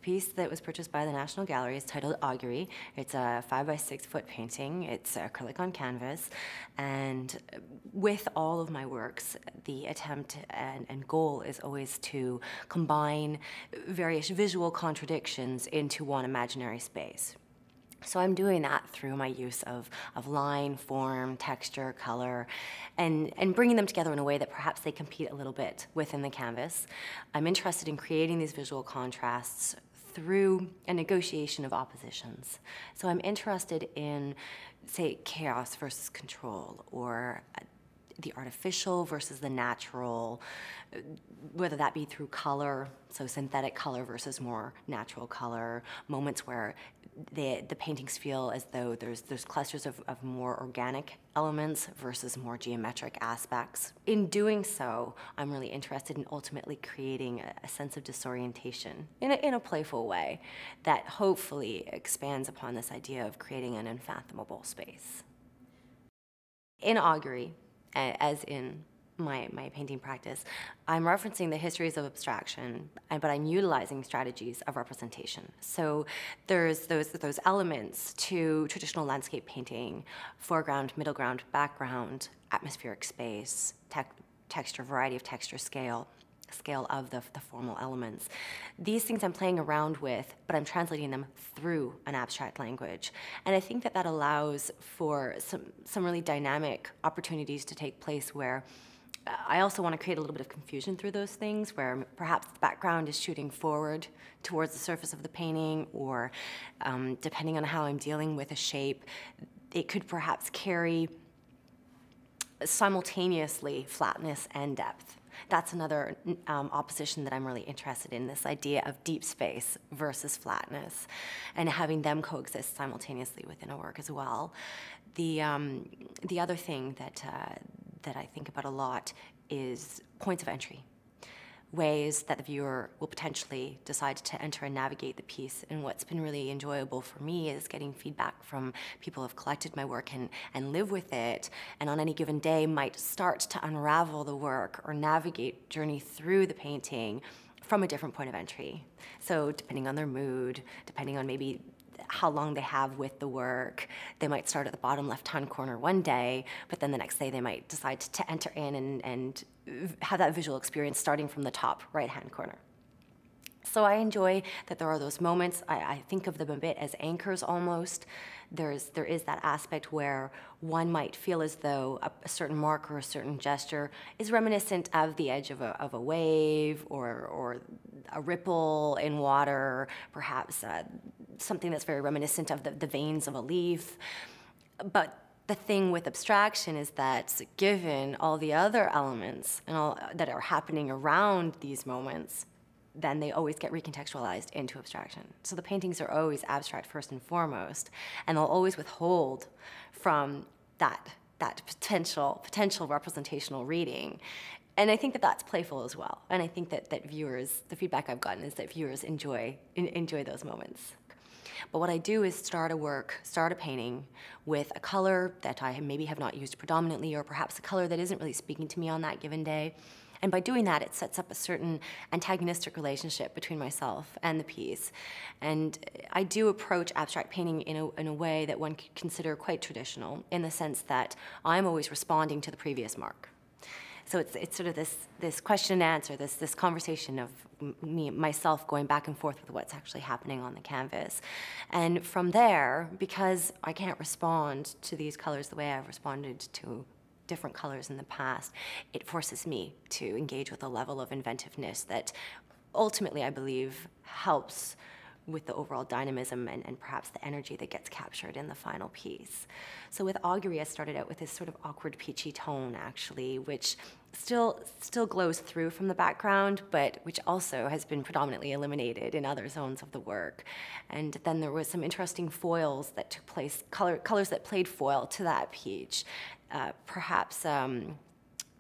piece that was purchased by the National Gallery is titled Augure. It's a 5 by 6 foot painting. It's acrylic on canvas. And with all of my works, the attempt and goal is always to combine various visual contradictions into one imaginary space. So I'm doing that through my use of line, form, texture, color, and bringing them together in a way that perhaps they compete a little bit within the canvas. I'm interested in creating these visual contrasts through a negotiation of oppositions. So I'm interested in, say, chaos versus control, or the artificial versus the natural, whether that be through color, so synthetic color versus more natural color, moments where the paintings feel as though there's clusters of more organic elements versus more geometric aspects. In doing so, I'm really interested in ultimately creating a sense of disorientation in a playful way that hopefully expands upon this idea of creating an unfathomable space. In Augure, as in my painting practice, I'm referencing the histories of abstraction, but I'm utilizing strategies of representation. So there's those elements to traditional landscape painting: foreground, middle ground, background, atmospheric space, texture, variety of texture, scale of the formal elements. These things I'm playing around with, but I'm translating them through an abstract language. And I think that allows for some really dynamic opportunities to take place, where I also want to create a little bit of confusion through those things, where perhaps the background is shooting forward towards the surface of the painting, or depending on how I'm dealing with a shape, it could perhaps carry simultaneously flatness and depth. That's another opposition that I'm really interested in, this idea of deep space versus flatness, and having them coexist simultaneously within a work as well. The other thing that I think about a lot is points of entry, ways that the viewer will potentially decide to enter and navigate the piece. And what's been really enjoyable for me is getting feedback from people who have collected my work and live with it, and on any given day might start to unravel the work or navigate journey through the painting from a different point of entry. So depending on their mood, depending on maybe how long they have with the work, they might start at the bottom left-hand corner one day, but then the next day they might decide to enter in and have that visual experience starting from the top right-hand corner. So I enjoy that there are those moments. I think of them a bit as anchors almost. There is that aspect where one might feel as though a certain mark or a certain gesture is reminiscent of the edge of a wave, or a ripple in water, perhaps something that's very reminiscent of the veins of a leaf. But the thing with abstraction is that, given all the other elements and all that are happening around these moments, then they always get recontextualized into abstraction. So the paintings are always abstract first and foremost, and they'll always withhold from that potential representational reading. And I think that that's playful as well. And I think that viewers, the feedback I've gotten is that viewers enjoy those moments. But what I do is start a painting with a color that I maybe have not used predominantly, or perhaps a color that isn't really speaking to me on that given day. And by doing that, it sets up a certain antagonistic relationship between myself and the piece. And I do approach abstract painting in a way that one could consider quite traditional, in the sense that I'm always responding to the previous mark. So it's sort of this question and answer, this conversation of myself going back and forth with what's actually happening on the canvas. And from there, because I can't respond to these colors the way I've responded to different colors in the past, it forces me to engage with a level of inventiveness that ultimately, I believe, helps with the overall dynamism and perhaps the energy that gets captured in the final piece. So with Augure, I started out with this sort of awkward peachy tone, actually, which still glows through from the background, but which also has been predominantly eliminated in other zones of the work. And then there was some interesting foils that took place, colors that played foil to that peach. Perhaps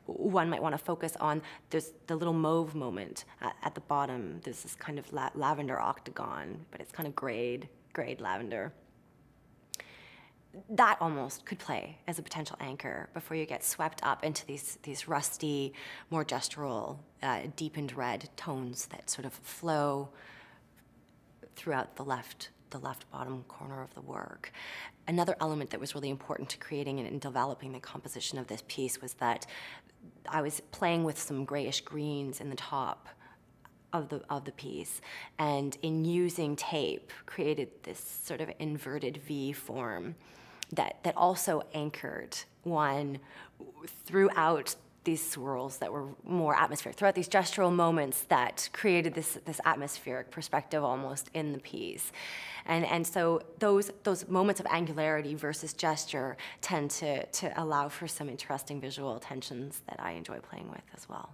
one might want to focus on the little mauve moment at the bottom. There's this kind of lavender octagon, but it's kind of grayed lavender. That almost could play as a potential anchor before you get swept up into these rusty, more gestural, deepened red tones that sort of flow throughout the left bottom corner of the work. Another element that was really important to creating and developing the composition of this piece was that I was playing with some grayish greens in the top of the piece, and in using tape created this sort of inverted V form that also anchored one throughout these swirls that were more atmospheric, throughout these gestural moments that created this atmospheric perspective almost in the piece. And so those moments of angularity versus gesture tend to allow for some interesting visual tensions that I enjoy playing with as well.